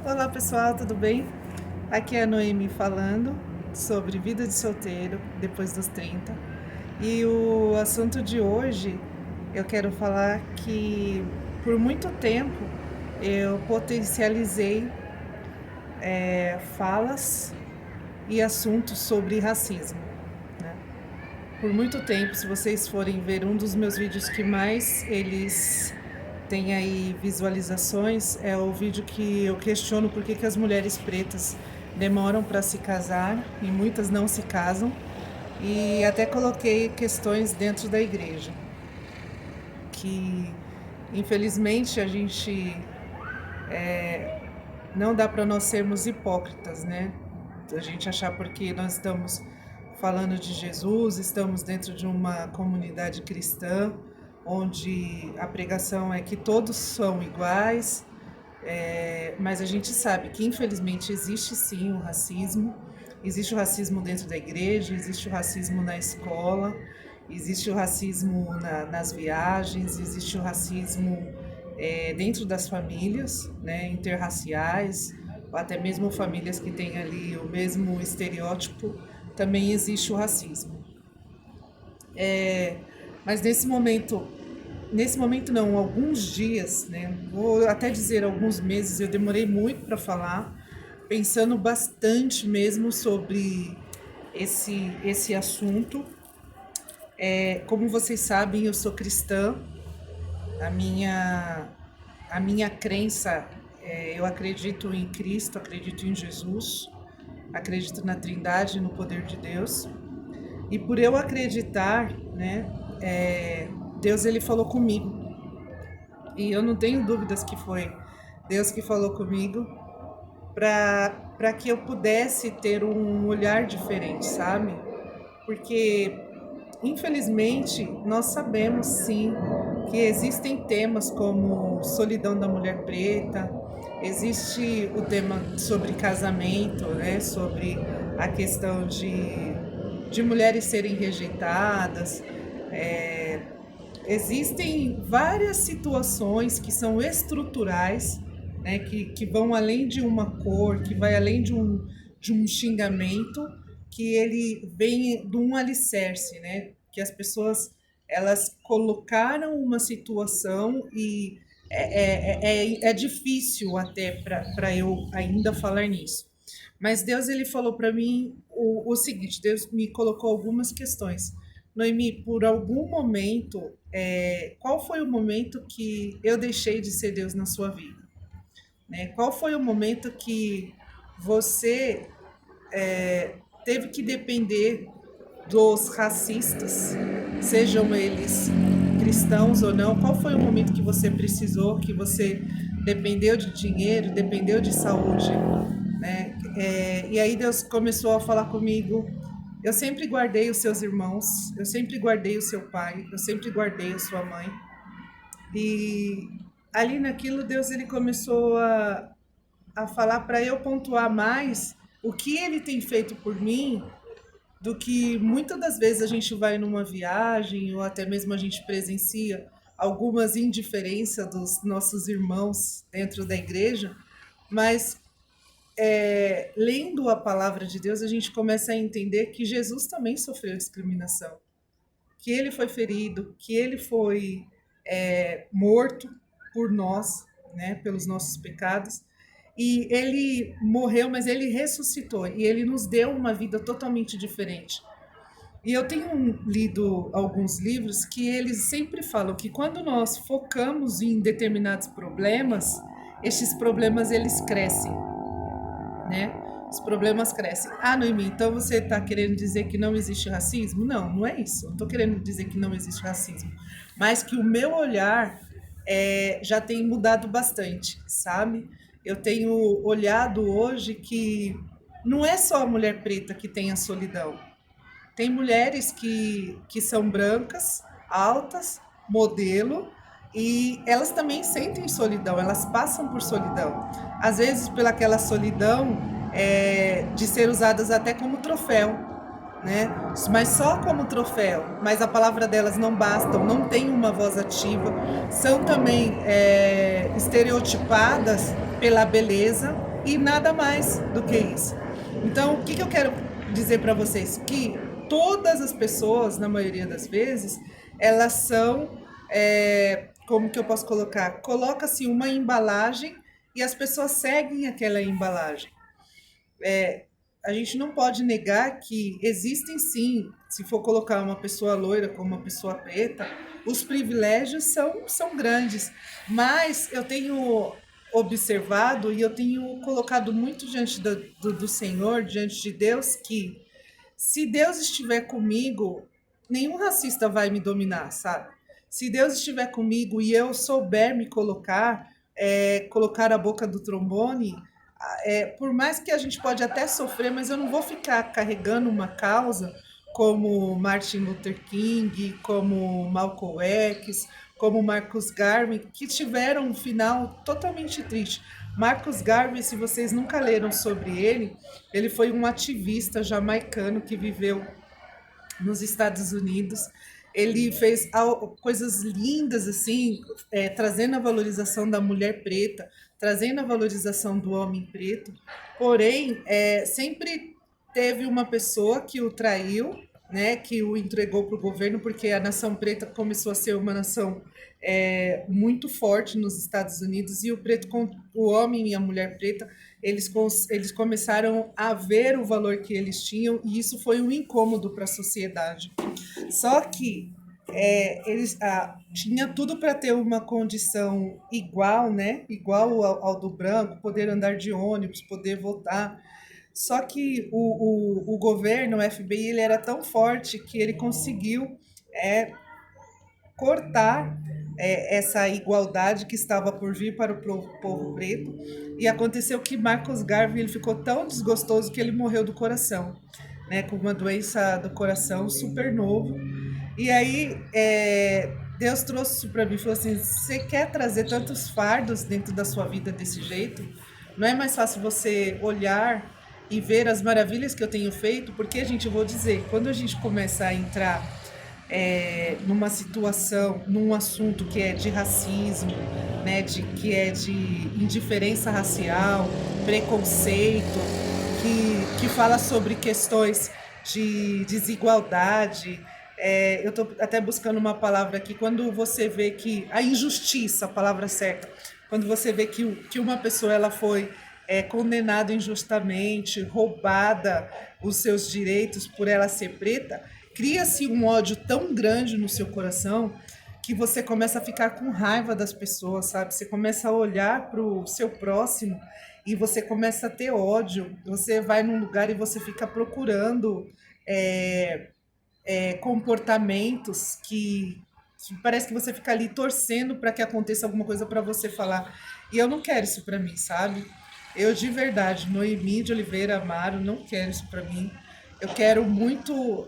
Olá pessoal, tudo bem? Aqui é a Noemi falando sobre vida de solteiro depois dos 30. E o assunto de hoje eu quero falar que por muito tempo eu potencializei falas e assuntos sobre racismo, né? Por muito tempo, se vocês forem ver um dos meus vídeos que mais eles têm aí visualizações, é o vídeo que eu questiono por que as mulheres pretas demoram para se casar e muitas não se casam. E até coloquei questões dentro da igreja, que infelizmente a gente não dá para nós sermos hipócritas, né? A gente achar porque nós estamos falando de Jesus, estamos dentro de uma comunidade cristã, onde a pregação é que todos são iguais, mas a gente sabe que infelizmente existe sim existe o racismo dentro da igreja, existe o racismo na escola, existe o racismo nas viagens, existe o racismo dentro das famílias, né, interraciais, ou até mesmo famílias que têm ali o mesmo estereótipo, também existe o racismo. Mas nesse momento não, alguns dias, né, vou até dizer alguns meses, eu demorei muito para falar, pensando bastante mesmo sobre esse assunto. Como vocês sabem, eu sou cristã. A minha, a minha crença, eu acredito em Cristo, acredito em Jesus, acredito na Trindade, no poder de Deus. E por eu acreditar, né, Deus ele falou comigo. E eu não tenho dúvidas que foi Deus que falou comigo para que eu pudesse ter um olhar diferente, sabe? Porque infelizmente, nós sabemos sim que existem temas como solidão da mulher preta, existe o tema sobre casamento, né, sobre a questão de mulheres serem rejeitadas. Existem várias situações que são estruturais, né, que vão além de uma cor, que vai além de um xingamento, que ele vem de um alicerce, né, que as pessoas elas colocaram uma situação e é difícil até para eu ainda falar nisso. Mas Deus ele falou para mim o seguinte, Deus me colocou algumas questões. Noemi, por algum momento, qual foi o momento que eu deixei de ser Deus na sua vida? Né? Qual foi o momento que você teve que depender dos racistas, sejam eles cristãos ou não? Qual foi o momento que você precisou, que você dependeu de dinheiro, dependeu de saúde, né? E aí Deus começou a falar comigo. Eu sempre guardei os seus irmãos, eu sempre guardei o seu pai, eu sempre guardei a sua mãe. E ali naquilo Deus ele começou a falar para eu pontuar mais o que ele tem feito por mim do que muitas das vezes a gente vai numa viagem ou até mesmo a gente presencia algumas indiferenças dos nossos irmãos dentro da igreja, mas lendo a palavra de Deus a gente começa a entender que Jesus também sofreu discriminação, que ele foi ferido, que ele foi morto por nós, né, pelos nossos pecados, e ele morreu, mas ele ressuscitou e ele nos deu uma vida totalmente diferente. E eu tenho lido alguns livros que eles sempre falam que quando nós focamos em determinados problemas, estes problemas eles crescem, né? Os problemas crescem. Ah, Noemi, então você está querendo dizer que não existe racismo? Não, não é isso. Eu estou querendo dizer que não existe racismo, mas que o meu olhar já tem mudado bastante, sabe? Eu tenho olhado hoje que não é só a mulher preta que tem a solidão. Tem mulheres que são brancas, altas, modelo, e elas também sentem solidão, elas passam por solidão. Às vezes, pelaquela solidão de ser usadas até como troféu, né? Mas só como troféu. Mas a palavra delas não bastam, não tem uma voz ativa, são também estereotipadas pela beleza, e nada mais do que isso. Então, o que, que eu quero dizer para vocês? Que todas as pessoas, na maioria das vezes, elas são, como que eu posso colocar? Coloca-se uma embalagem e as pessoas seguem aquela embalagem. A gente não pode negar que existem sim, se for colocar uma pessoa loira como uma pessoa preta, os privilégios são grandes. Mas eu tenho observado e eu tenho colocado muito diante do Senhor, diante de Deus, que se Deus estiver comigo, nenhum racista vai me dominar, sabe? Se Deus estiver comigo e eu souber me colocar, colocar a boca do trombone, por mais que a gente pode até sofrer, mas eu não vou ficar carregando uma causa como Martin Luther King, como Malcolm X, como Marcus Garvey, que tiveram um final totalmente triste. Marcus Garvey, se vocês nunca leram sobre ele foi um ativista jamaicano que viveu nos Estados Unidos. Ele fez coisas lindas, assim, trazendo a valorização da mulher preta, trazendo a valorização do homem preto. Porém, sempre teve uma pessoa que o traiu, né, que o entregou para o governo, porque a nação preta começou a ser uma nação muito forte nos Estados Unidos, e o preto, o homem e a mulher preta, eles começaram a ver o valor que eles tinham, e isso foi um incômodo para a sociedade. Só que eles tinha tudo para ter uma condição igual, né? Igual ao do branco, poder andar de ônibus, poder votar. Só que o governo, o FBI, ele era tão forte que ele conseguiu cortar essa igualdade que estava por vir para o povo preto. E aconteceu que Marcus Garvey ele ficou tão desgostoso que ele morreu do coração, né, com uma doença do coração super novo. E aí Deus trouxe isso para mim e falou assim: você quer trazer tantos fardos dentro da sua vida desse jeito? Não é mais fácil você olhar e ver as maravilhas que eu tenho feito? Porque, gente, eu vou dizer, quando a gente começa a entrar numa situação, num assunto que é de racismo, né, que é de indiferença racial, preconceito, que fala sobre questões de desigualdade. Eu estou até buscando uma palavra aqui, quando você vê que a injustiça, a palavra certa, quando você vê que uma pessoa ela foi condenada injustamente, roubada os seus direitos por ela ser preta, cria-se um ódio tão grande no seu coração que você começa a ficar com raiva das pessoas, sabe? Você começa a olhar para o seu próximo e você começa a ter ódio. Você vai num lugar e você fica procurando comportamentos que parece que você fica ali torcendo para que aconteça alguma coisa para você falar. E eu não quero isso para mim, sabe? Eu de verdade, Noemi de Oliveira Amaro, não quero isso para mim. Eu quero muito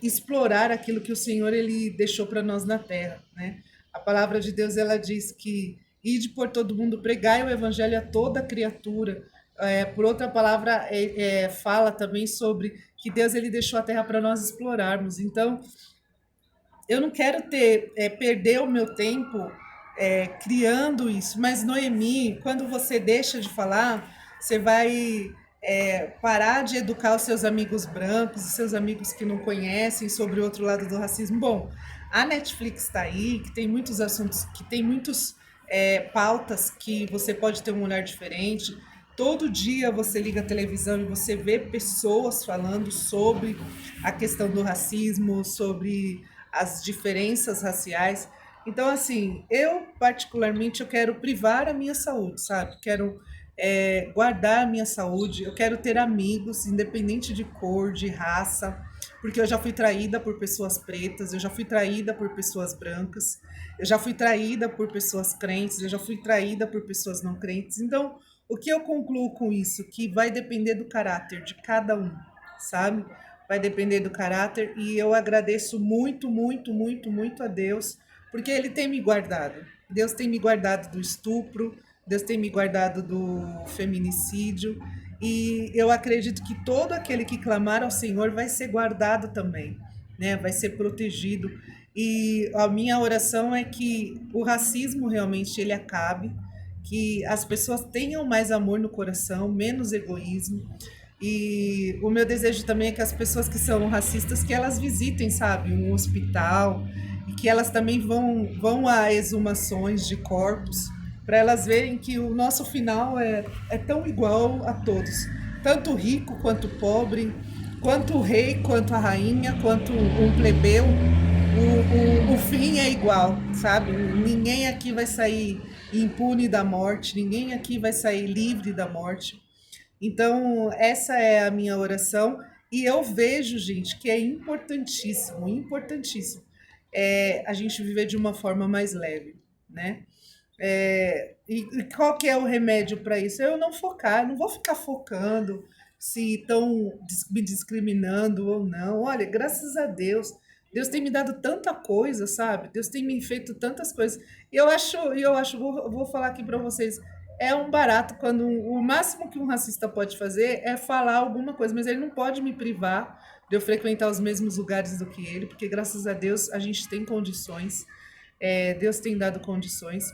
explorar aquilo que o Senhor ele deixou para nós na terra, né? A palavra de Deus ela diz que ide por todo mundo, pregai o evangelho a toda criatura. Por outra palavra, fala também sobre que Deus ele deixou a terra para nós explorarmos. Então, eu não quero perder o meu tempo criando isso, mas Noemi, quando você deixa de falar, você vai parar de educar os seus amigos brancos, os seus amigos que não conhecem sobre o outro lado do racismo. Bom, a Netflix está aí, que tem muitos assuntos, que tem muitos pautas que você pode ter um olhar diferente. Todo dia você liga a televisão e você vê pessoas falando sobre a questão do racismo, sobre as diferenças raciais. Então, assim, eu particularmente eu quero privar a minha saúde, sabe? Quero guardar a minha saúde, eu quero ter amigos, independente de cor, de raça, porque eu já fui traída por pessoas pretas, eu já fui traída por pessoas brancas, eu já fui traída por pessoas crentes, eu já fui traída por pessoas não crentes. Então, o que eu concluo com isso? Que vai depender do caráter de cada um, sabe? Vai depender do caráter, e eu agradeço muito, muito, muito, muito a Deus, porque Ele tem me guardado. Deus tem me guardado do estupro, Deus tem me guardado do feminicídio, e eu acredito que todo aquele que clamar ao Senhor vai ser guardado também, né? Vai ser protegido. E a minha oração é que o racismo realmente ele acabe, que as pessoas tenham mais amor no coração, menos egoísmo. E o meu desejo também é que as pessoas que são racistas, que elas visitem, sabe, um hospital e que elas também vão a exumações de corpos para elas verem que o nosso final é tão igual a todos, tanto o rico quanto o pobre, quanto o rei, quanto a rainha, quanto um plebeu, o fim é igual, sabe? Ninguém aqui vai sair impune da morte, ninguém aqui vai sair livre da morte. Então, essa é a minha oração. E eu vejo, gente, que é importantíssimo, importantíssimo, a gente viver de uma forma mais leve, né? E qual que é o remédio para isso? Eu não focar, não vou ficar focando se estão me discriminando ou não. Olha, graças a Deus, Deus tem me dado tanta coisa, sabe? Deus tem me feito tantas coisas. E eu acho, vou falar aqui para vocês, é um barato quando o máximo que um racista pode fazer é falar alguma coisa, mas ele não pode me privar de eu frequentar os mesmos lugares do que ele, porque graças a Deus a gente tem condições, Deus tem dado condições.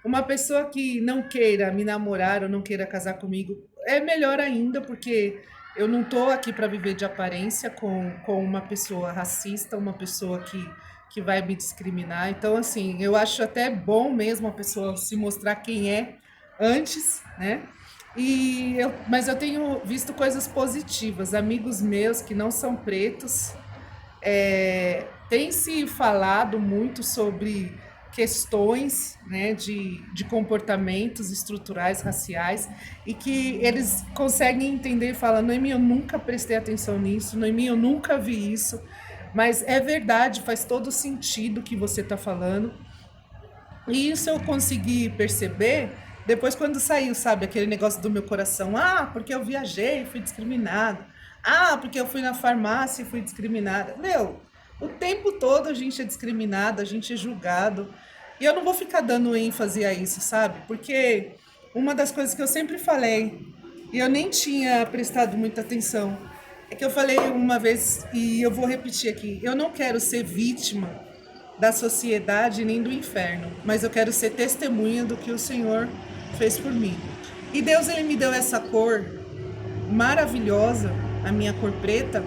Uma pessoa que não queira me namorar ou não queira casar comigo é melhor ainda, porque eu não estou aqui para viver de aparência com uma pessoa racista, uma pessoa que vai me discriminar. Então, assim, eu acho até bom mesmo a pessoa se mostrar quem é antes, né? Mas eu tenho visto coisas positivas. Amigos meus que não são pretos tem se falado muito sobre questões, né, de comportamentos estruturais raciais e que eles conseguem entender e falar, Noemi, eu nunca prestei atenção nisso, Noemi, eu nunca vi isso, mas é verdade, faz todo sentido o que você está falando. E isso eu consegui perceber depois quando saiu, sabe, aquele negócio do meu coração. Ah, porque eu viajei e fui discriminada. Ah, porque eu fui na farmácia e fui discriminada. Meu, o tempo todo a gente é discriminado, a gente é julgado. E eu não vou ficar dando ênfase a isso, sabe? Porque uma das coisas que eu sempre falei, e eu nem tinha prestado muita atenção, é que eu falei uma vez, e eu vou repetir aqui, eu não quero ser vítima da sociedade nem do inferno, mas eu quero ser testemunha do que o Senhor fez por mim. E Deus, ele me deu essa cor maravilhosa, a minha cor preta,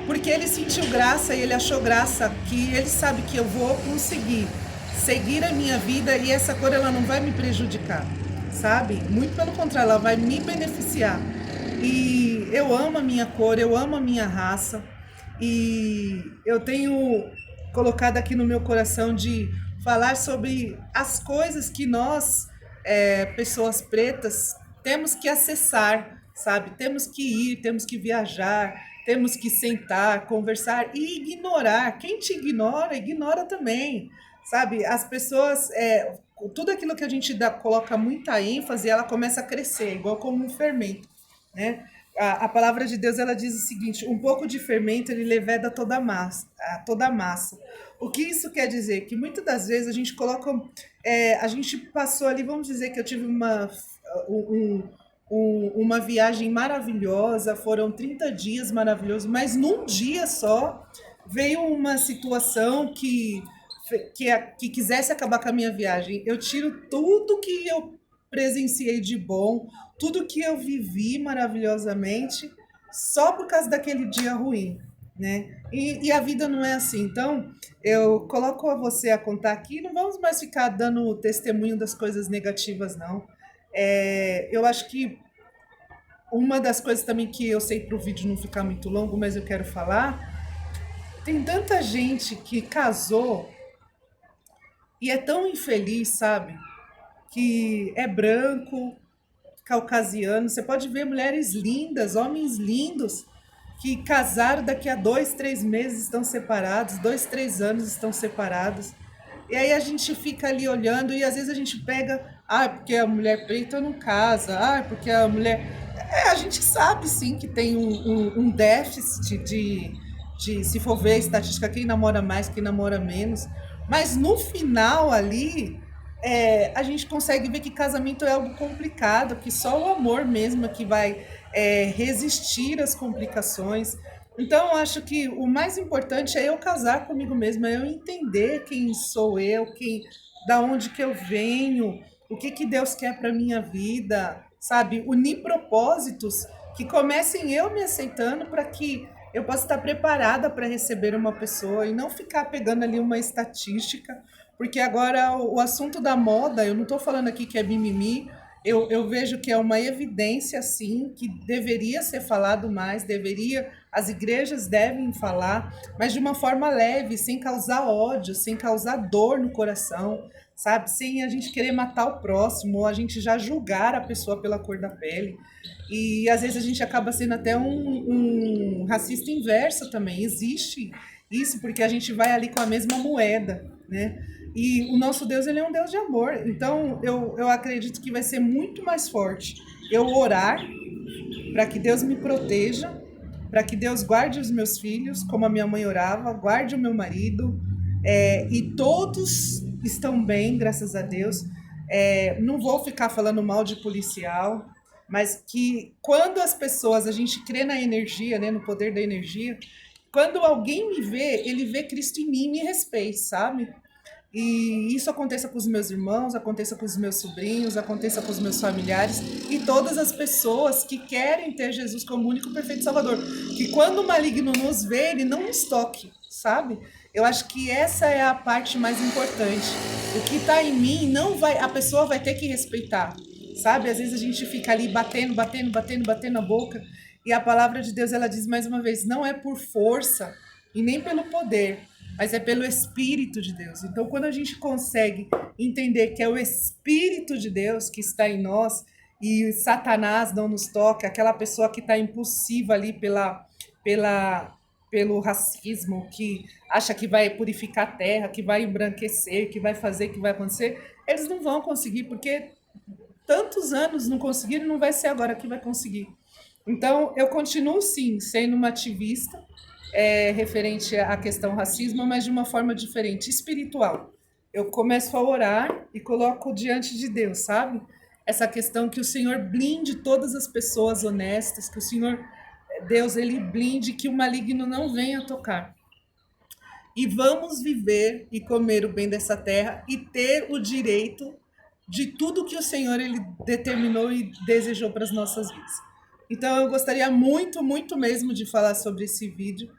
porque ele sentiu graça e ele achou graça, que ele sabe que eu vou conseguir seguir a minha vida e essa cor ela não vai me prejudicar, sabe? Muito pelo contrário, ela vai me beneficiar. E eu amo a minha cor, eu amo a minha raça e eu tenho colocado aqui no meu coração de falar sobre as coisas que nós, pessoas pretas, temos que acessar, sabe? Temos que ir, temos que viajar, temos que sentar, conversar e ignorar. Quem te ignora, ignora também, sabe? As pessoas, tudo aquilo que a gente coloca muita ênfase, ela começa a crescer, igual como um fermento, né? A palavra de Deus ela diz o seguinte: um pouco de fermento ele leveda toda a massa. O que isso quer dizer? Que muitas das vezes a gente coloca, a gente passou ali, vamos dizer que eu tive um, uma viagem maravilhosa, foram 30 dias maravilhosos, mas num dia só veio uma situação que quisesse acabar com a minha viagem. Eu tiro tudo que eu presenciei de bom, tudo que eu vivi maravilhosamente, só por causa daquele dia ruim, né? E a vida não é assim. Então, eu coloco a você a contar aqui, não vamos mais ficar dando testemunho das coisas negativas, não. Eu acho que uma das coisas também que eu sei para o vídeo não ficar muito longo, mas eu quero falar, tem tanta gente que casou e é tão infeliz, sabe? Que é branco, caucasiano. Você pode ver mulheres lindas, homens lindos, que casaram daqui a 2, 3 meses estão separados, 2, 3 anos estão separados. E aí a gente fica ali olhando e às vezes a gente pega, porque a mulher preta não casa, porque a mulher. A gente sabe sim que tem um déficit se for ver a estatística, quem namora mais, quem namora menos. Mas no final ali, a gente consegue ver que casamento é algo complicado, que só o amor mesmo é que vai resistir às complicações. Então, eu acho que o mais importante é eu casar comigo mesma, é eu entender quem sou eu, da onde que eu venho, o que que Deus quer para minha vida, sabe? Unir propósitos que comecem eu me aceitando para que eu possa estar preparada para receber uma pessoa e não ficar pegando ali uma estatística, porque agora o assunto da moda, eu não estou falando aqui que é mimimi, eu vejo que é uma evidência, sim, que deveria ser falado mais, as igrejas devem falar, mas de uma forma leve, sem causar ódio, sem causar dor no coração, sabe? Sem a gente querer matar o próximo, ou a gente já julgar a pessoa pela cor da pele. E às vezes a gente acaba sendo até um racista inverso também. Existe isso, porque a gente vai ali com a mesma moeda, né? E o nosso Deus, ele é um Deus de amor. Então, eu acredito que vai ser muito mais forte eu orar para que Deus me proteja, para que Deus guarde os meus filhos, como a minha mãe orava, guarde o meu marido, e todos estão bem, graças a Deus. Não vou ficar falando mal de policial, mas que quando as pessoas, a gente crê na energia, né, no poder da energia, quando alguém me vê, ele vê Cristo em mim e me respeita, sabe? E isso aconteça com os meus irmãos, aconteça com os meus sobrinhos, aconteça com os meus familiares e todas as pessoas que querem ter Jesus como único e perfeito Salvador. Que quando o maligno nos vê, ele não nos toque, sabe? Eu acho que essa é a parte mais importante. O que está em mim não vai, a pessoa vai ter que respeitar, sabe? Às vezes a gente fica ali batendo a boca, e a palavra de Deus, ela diz mais uma vez, não é por força e nem pelo poder, mas é pelo Espírito de Deus. Então, quando a gente consegue entender que é o Espírito de Deus que está em nós e Satanás não nos toca, aquela pessoa que está impulsiva ali pelo racismo, que acha que vai purificar a terra, que vai embranquecer, que vai fazer, que vai acontecer, eles não vão conseguir, porque tantos anos não conseguiram, não vai ser agora que vai conseguir. Então, eu continuo, sim, sendo uma ativista referente à questão racismo, mas de uma forma diferente, espiritual. Eu começo a orar e coloco diante de Deus, sabe? Essa questão que o Senhor blinde todas as pessoas honestas, que o Senhor, Deus, ele blinde, que o maligno não venha tocar. E vamos viver e comer o bem dessa terra e ter o direito de tudo que o Senhor ele determinou e desejou para as nossas vidas. Então eu gostaria muito, muito mesmo de falar sobre esse vídeo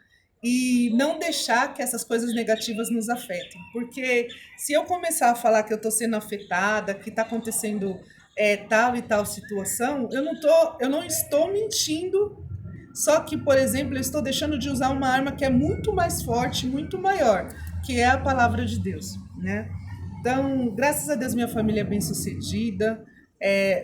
e não deixar que essas coisas negativas nos afetem. Porque se eu começar a falar que eu estou sendo afetada, que está acontecendo tal e tal situação, eu não estou mentindo. Só que, por exemplo, eu estou deixando de usar uma arma que é muito mais forte, muito maior, que é a palavra de Deus, né? Então, graças a Deus, minha família é bem-sucedida,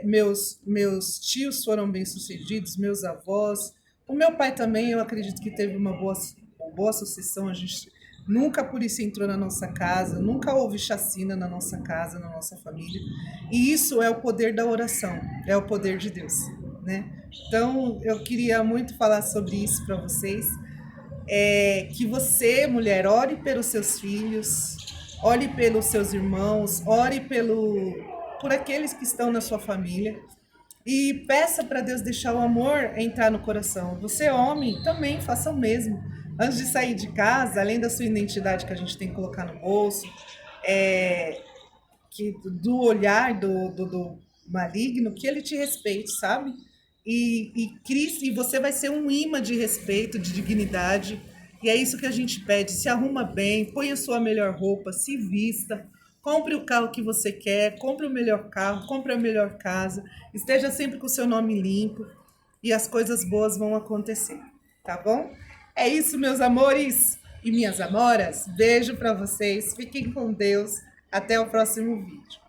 meus tios foram bem-sucedidos, meus avós. O meu pai também, eu acredito que teve uma boa sucessão. A gente nunca por isso entrou na nossa casa, nunca houve chacina na nossa casa, na nossa família. E isso é o poder da oração, é o poder de Deus, né? Então, eu queria muito falar sobre isso para vocês. Que você, mulher, ore pelos seus filhos, ore pelos seus irmãos, ore por aqueles que estão na sua família e peça para Deus deixar o amor entrar no coração. Você, homem, também faça o mesmo. Antes de sair de casa, além da sua identidade que a gente tem que colocar no bolso, do olhar do maligno, que ele te respeite, sabe? E você vai ser um imã de respeito, de dignidade. E é isso que a gente pede. Se arruma bem, põe a sua melhor roupa, se vista, compre o carro que você quer, compre o melhor carro, compre a melhor casa, esteja sempre com o seu nome limpo e as coisas boas vão acontecer, tá bom? É isso, meus amores e minhas amoras. Beijo para vocês, fiquem com Deus. Até o próximo vídeo.